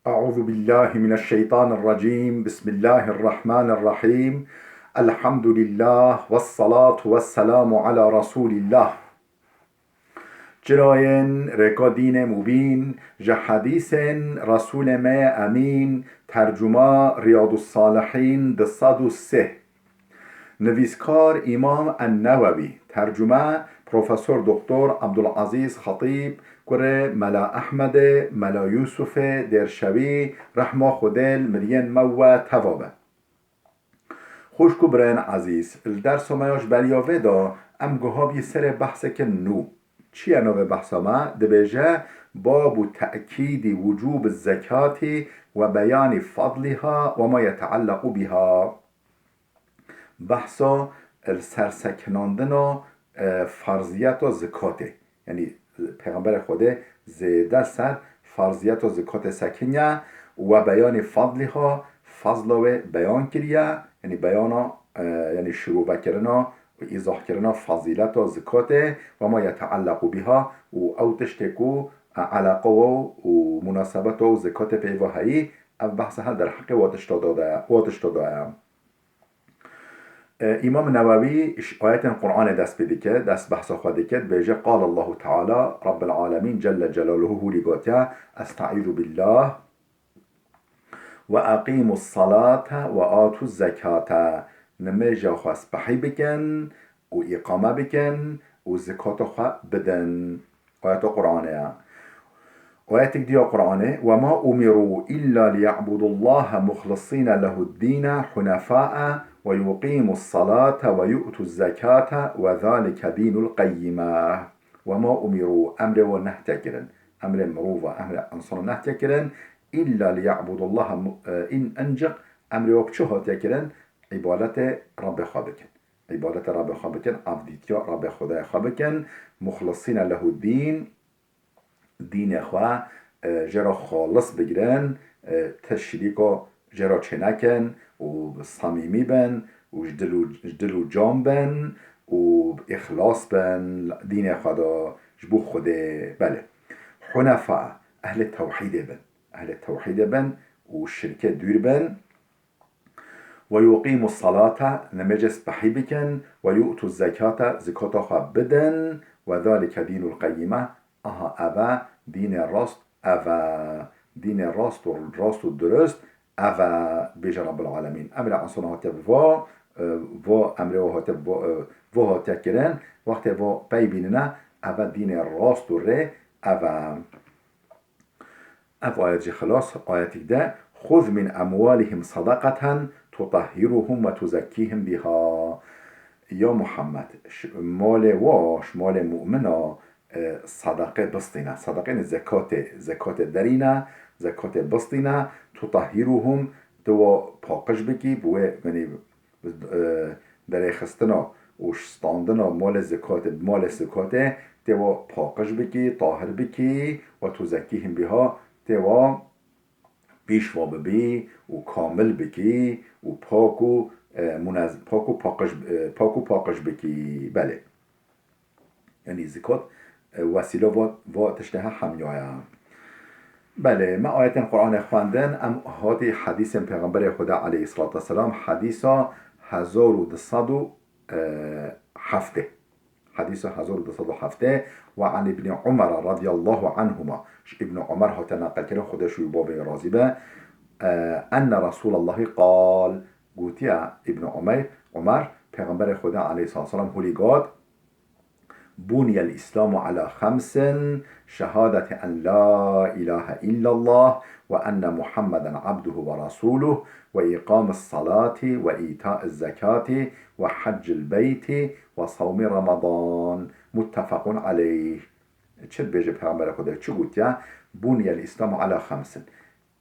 أعوذ بالله من الشيطان الرجيم. بسم الله الرحمن الرحيم. الحمد لله والصلاة والسلام على رسول الله. جراين ركادين مبين جحديث رسول ما أمين. ترجمة رياض الصالحين دصد السه. نویسکار امام النووی. ترجمه پروفسور دکتر عبدالعزیز خطیب كره ملا أحمد ملا يوسف درشوي رحمه خدل مرين مو توابه. خوشكو برين عزيز الدرس ما ياش برياوه دا ام گوهاب سر بحث که نو چی انا به بحث ما دبیجه باب تأكيد وجوب الزكاة وبيان فضلها وما يتعلق بها. بحثا السرسکناندن فرضیت و زکاته، یعنی پیغمبر خوده زیده سر فرضیت و زکات سکنیه و بیان فضلها فضل و بیان کریه، یعنی بیانا یعنی شروع کردن و ایضاح کردن فضیلت و زکات و ما یتعلق بها و او تشتکو علاقه و مناسبت و زکات پیوهایی او بحث ها در حق واتش داده. امام نووي آيات القرآن دست بده که دست بحث خواهده که بيجي قال الله تعالى رب العالمين جل جلاله لقاتها استعيذ بالله وأقيموا الصلاة وآتوا الزكاة. نميجا خواست بحي بكن وإقامة بكن وزكاة خوا بدن. آيات القرآن وآيات دي القرآن وما أمروا إلا ليعبدوا الله مخلصين له الدين حنفاء ويقيموا الصلاة ويؤتوا الزكاة وذلك دين القيمة. وما أمروا أمر ونهتكرن أمر مروفة أمر أنصر نهتكرن إلا ليعبدوا الله إن أنجق أمر وبشوه تكرن عبادة رب خابكن عبادة رب خابكن عبديتيا رب خدای خابكن مخلصين له الدين دين أخوة جرا خالص بگیرن تشریکا جرا چنکن و صمیمی بن و جدل و جام بن و اخلاص بن دین خدا جبو خوده. بله حنفاء اهل التوحید بن اهل التوحید بن و شرکه دور بن و یقیم الصلاة نمجس بحی بکن و یؤتوا الزکاة زکاة خواه بدن و ذلك دین القیمه اها اوه دین راست اوه دین راست و درست اوه بیش رب العالمین امر عنصر هاتف و امر و هاتف کرن وقتی و پی بیننه اوه دین راست و ره اوه آیت خلاص آیت ده خذ من اموالهم صدقة تطهرهم و تزکیهم بها. یا محمد مال واش مال مؤمنا صدقه بسطينه صدقه زکات درینه زکات بسطینه تطهرهم تو پاکش بکی بوه یعنی در خستنا و شستاندنا مال زکات تو پاکش بکی طاهر بکی و تزکیهم بها تو پیشوا ببی و کامل بکی و پاک و پاکش بکی. بله یعنی زکات وسیله و تشتها حمیایه. بله ما آیت قرآن خواندن ام هاتی حدیث پیغمبر خدا علیه الصلاة والسلام حدیثا 1207 حديث 1207 وعن ابن عمر رضي الله عنهما ابن عمر هو تنقل كده خدش باب رازبه أن رسول الله قال قلت يا ابن عمر پیغمبر خدا عليه الصلاة والسلام هو قال بني الإسلام على 5 شهادة أن لا إله إلا الله وأن محمدا عبده ورسوله وإقام الصلاة وإيتاء الزكاة وحج البيت وصوم رمضان متفق عليه. چه بيجي پیغمبر خدا چه گوت یا بني الإسلام على 5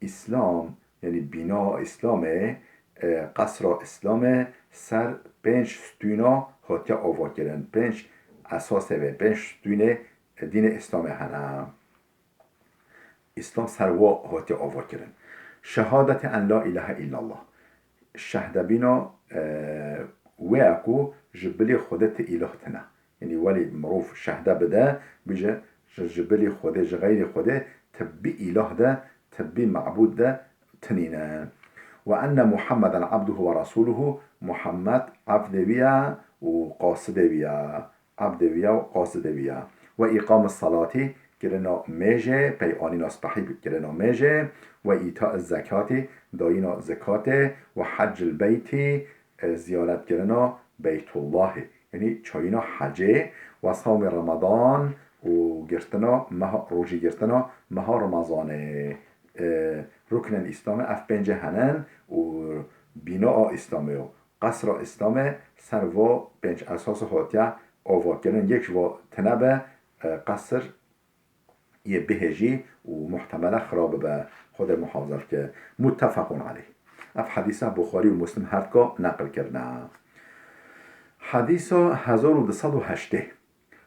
اسلام یعنی بنا اسلامه قصر اسلامه سر 5 ستونا هاتیا آوا کردن 5 اساس و 5 ستون دین اسلام هنم اسلام سر و هاتیا آوا کردن شهادت ان لا اله الا الله شهد بنا و اكو جبلي خودت اله تنا یعنی ولی معروف شهده بده بيجي جبلي خوده غير خوده تبي اله ده تبي معبود ده تنينه وأن محمدا عبده ورسوله محمد عبد بيا وقاصد بيا عبد بيا وقاصد بيا وإقام الصلاة كرنا ميجي بياني نصبحي كرنا ميجي وإيتاء الزكاة داينا زكاة وحج البيت زيارة كرنا بيت الله يعني چاينا حجه وصوم رمضان وگرتنا روجي گرتنا مها رمضانه رکن اسلام اف پنج هنن و بناء اسلامی و قصر اسلام سر و پنج اساس هاتیا آوا کردن یک و تنبه قصر یه بهجی و محتمل خراب به خود محافظه که متفقون علیه اف حدیثه بخاری و مسلم هردگاه نقل کرده حديث 1208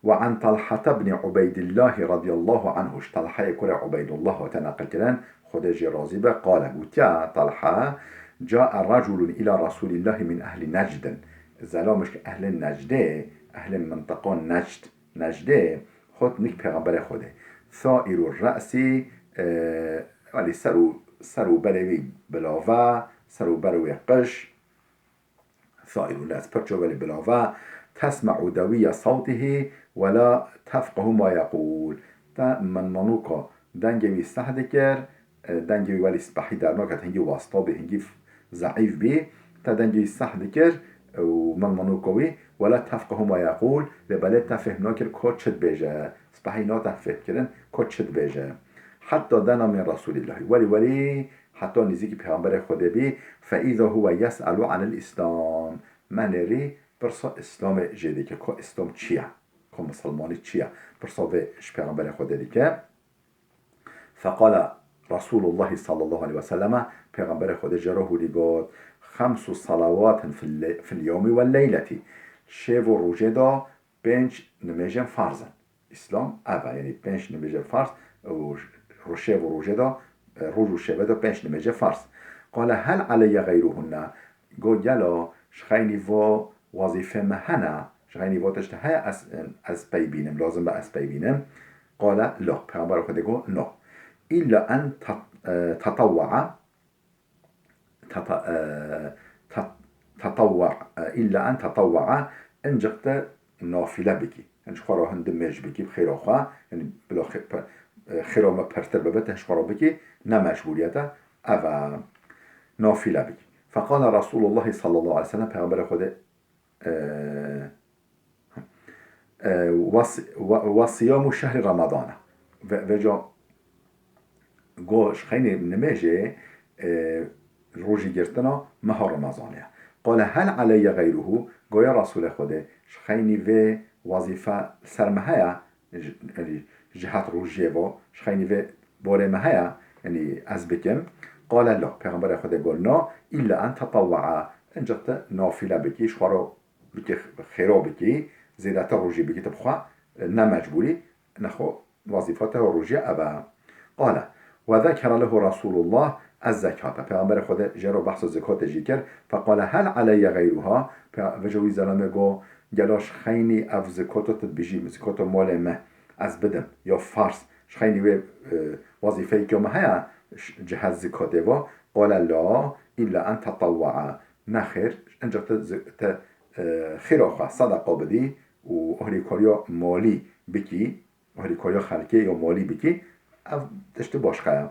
وعن طلحة بن عبيد الله رضي الله عنه طلحة كل عبيد الله وتناقل كلان خدج رازبة قال وتيا طلحة جاء رجل إلى رسول الله من أهل نجد زلامش أهل النجد أهل منطقة نجد خد نك پیغمبر خوده ثائر الرأس ولی سرو بروی بلاوه سرو بروی قش ثائر الناس برشو ولی بلاوه تسمع دوي صوته ولا تفقه ما يقول تا من منوكا دنجوي سهدكر دنجوي ولي سبحي درناكت هنجي واسطا به هنجي ضعيف به تا دنجوي سهدكر ومن منوكوي ولا تفقه ما يقول لبلا تفهمناكر كوتشت بيجا سبحي نا تفكرن كوتشت بيجا حتى دنا من رسول الله ولي حتى نزيك پیغمبر خدا بي فإذا هو يسأل عن الإسلام من ري برسا اسلام جدی که اسلام چیه که مسلمانی چیه برسا به پیغمبر خدا دیگه فقال رسول الله صلى الله عليه وسلم پیغمبر خدا جراه لیگاد 5 صلوات في اليوم والليلة شب و روزه دا 5 نماز فرضن اسلام اول یعنی 5 نماز فرض و شب و روزه دا روز و شب دا 5 نماز فرض قال هل علی غیرهن گو یلا شخینی و وظيفة مهنة شغيني واتش هيا از بيبينم لازم بقى از بيبينم قال لا پیغمبر خدا گو لا إلا أن تطوع إلا أن تطوع إن جقت نافلة بكي إن شخورا هندمج بكي بخير أخوة يعني بلا خير ما برتر ببته شخورا بكي نمجبوليته أو نافلة بكي فقال رسول الله صلى الله عليه وسلم پیغمبر خدا وصيام شهر رمضان وجا گوش خیلی نمیشه روزی گرتنا ماه رمضانه قال هل علی غیره گویا رسول خدا خیلی و وظیفه سرمهیا جهت روزی و خیلی و باره مهیا یعنی از بکم قال لا پیغمبر خدا گل نه الا ان تطوع انجت نافله بکی شخورا بکی خیرا بکی زیادت روزی بکی تبخوا نمجبوری نخو وظیفات روزی ابا قال وذكر له رسول الله الزكاة پیغمبر خدا جرو بحث زکات جیکر فقال هل علی غیرها وجوی زلمه گو گلاش خینی اف زکاتت بجیم زکات مال مه از بدم یا فرس خینی و وظیفه که مه جهت زکاته و قال لا الا ان تطوع نخیر انجا خیراخه صدقه بدی و اهلیکاریا مالی بکی اهلیکاریا خلقی یا مالی بکی او دشت باش خیام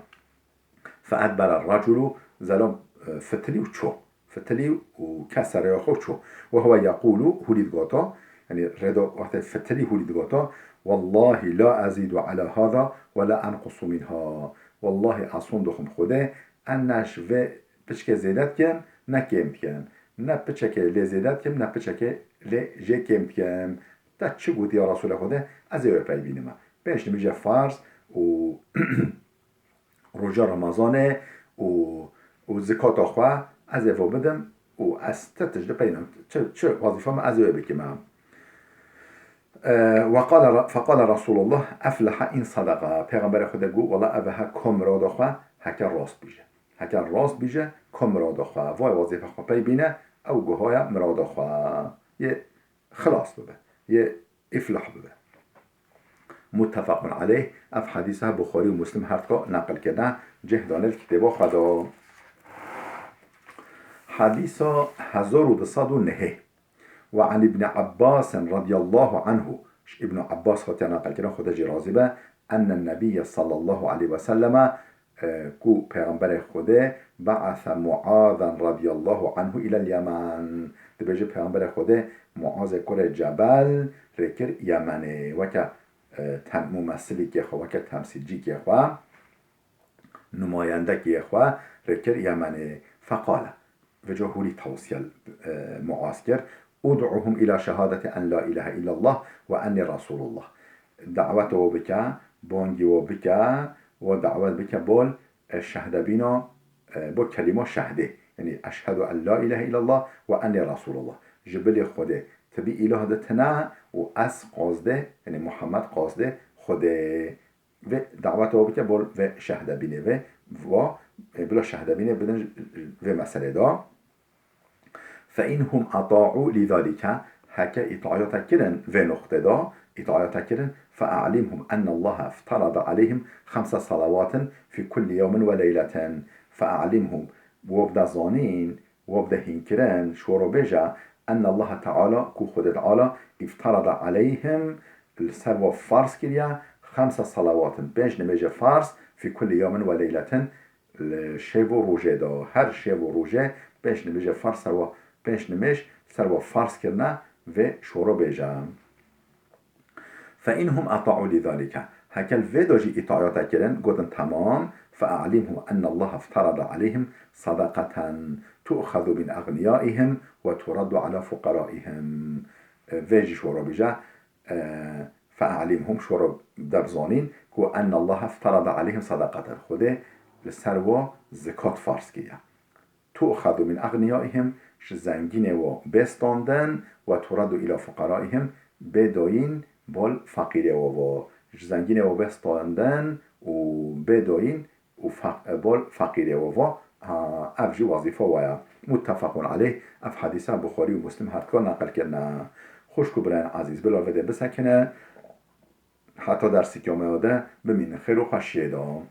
فأدبر الرجل زلم فتلي وشو فتلي وكسر يا خوشو وهو يقول هوليد غاتا يعني رضا وقت فتلي هوليد غاتا والله لا أزيد على هذا ولا أنقص منها والله أصون دخم خوده أنش و بچك زيادت كم نكيم كم نه بچك لزيادت كم نه بچك لجي كم كم تا چه بود يا رسول خوده از او پی بینم بهش نمیشه فرض و روزه رمضانه و زکات آخواه از او بدم و از تتجده پینم چه وظیفه ما از او بکمم فقال رسول الله افلح این صدقه پیغمبر خدا گو والله اوها کم را داخواه هکر راست بیجه کم را داخواه وای وظیفه خواه پی بینه او گوهای مراد آخواه یه خلاص ببه یه افلح ببه متفق عليه. اف حدیثه بخاری و مسلم هر نقل کرده جهدان الكتاب خدا. حديث 1209 وعن ابن عباس رضي الله عنه ابن عباس خاطر نقل كده خدا جرازبه أن النبي صلى الله عليه وسلم كو پیغمبر خدا بعث معاذا رضي الله عنه إلى اليمن. دبجه پیغمبر خدا معاذ کر جبل رکر یمنه وکه ممثلی که خوا وکه تمثیلجی که خوا نماینده که خوا رکر یمنه. فقال وجهوري توصيل معاسكر ادعوهم إلى شهادة أن لا إله إلا الله وأني رسول الله. دعوته بك بونجي وبك ودعوت بك بول الشهادة بنا بول كلمة شهادة يعني أشهد أن لا إله إلا الله وأني رسول الله. جبل خده تبي إله دتنا وأس قصده يعني محمد قصده خده و دعوته بك بول و شهادة بنا و بلا شهادة بنا بدن و مسألة دا. فإنهم أطاعوا لذلك هكا إطاعتا كرن و نقطة دا إطاعتا كرن فأعلمهم أن الله افترض عليهم 5 صلوات في كل يوم وليلة. فأعلمهم وابدا ظانين وابدا هنكرن شورو بيجا أن الله تعالى كو خود تعالى افترض عليهم السر فرض كريا 5 صلوات بيج نميجا فرض في كل يوم وليلة شب و روژه دا هر شب و روژه بيج نميجا فرض سروا بيج نميج سروا فرض كرنا و شورو بيجا. فإنهم أطاعوا لذلك هكا الفيدوجي إطاعتا كرن قدن تمام. فأعلمهم أن الله افترض عليهم صدقة تؤخذ من أغنيائهم وترد على فقرائهم. فيجي شورو بيجا فأعلمهم شورو دبزانين كو أن الله افترض عليهم صدقة خده لسروا زكاة فرض كيا تؤخذ من أغنيائهم زنگين و بستاندن و ترد إلى فقرائهم بداين بال فقير و زنگين و بستاندن و بداين بال فقير و افجي وظيفة ويا. متفق عليه. اف حديثة بخاري و مسلم هر کار نقل کرنا. خوشکو برن عزیز بلاوده بسکنه حتی در سکیامه آده بمین خیر و خشیه دا.